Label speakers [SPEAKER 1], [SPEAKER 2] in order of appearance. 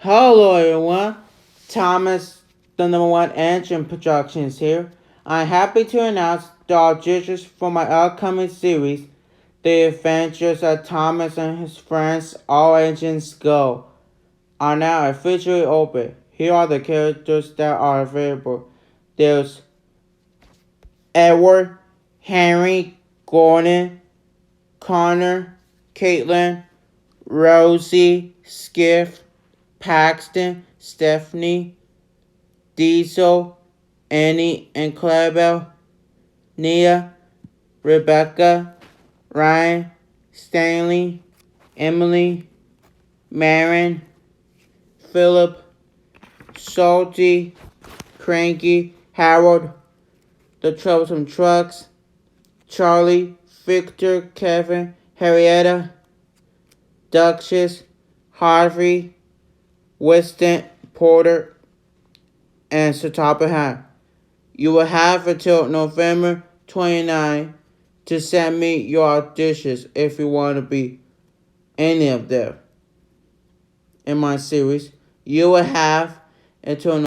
[SPEAKER 1] Hello everyone, Thomas, the number one engine productions here. I'm happy to announce the auditions for my upcoming series, The Adventures of Thomas and His Friends All Engines Go, are now officially open. Here are the characters that are available. There's Edward, Henry, Gordon, Connor, Caitlin, Rosie, Skiff, Paxton, Stephanie, Diesel, Annie and Clarabelle, Nia, Rebecca, Ryan, Stanley, Emily, Marin, Philip, Salty, Cranky, Harold, The Troublesome Trucks, Charlie, Victor, Kevin, Harrietta, Duchess, Harvey, Winston, Porter, and Satapahan. You will have until November 29 to send me your auditions if you want to be any of them in my series. You will have until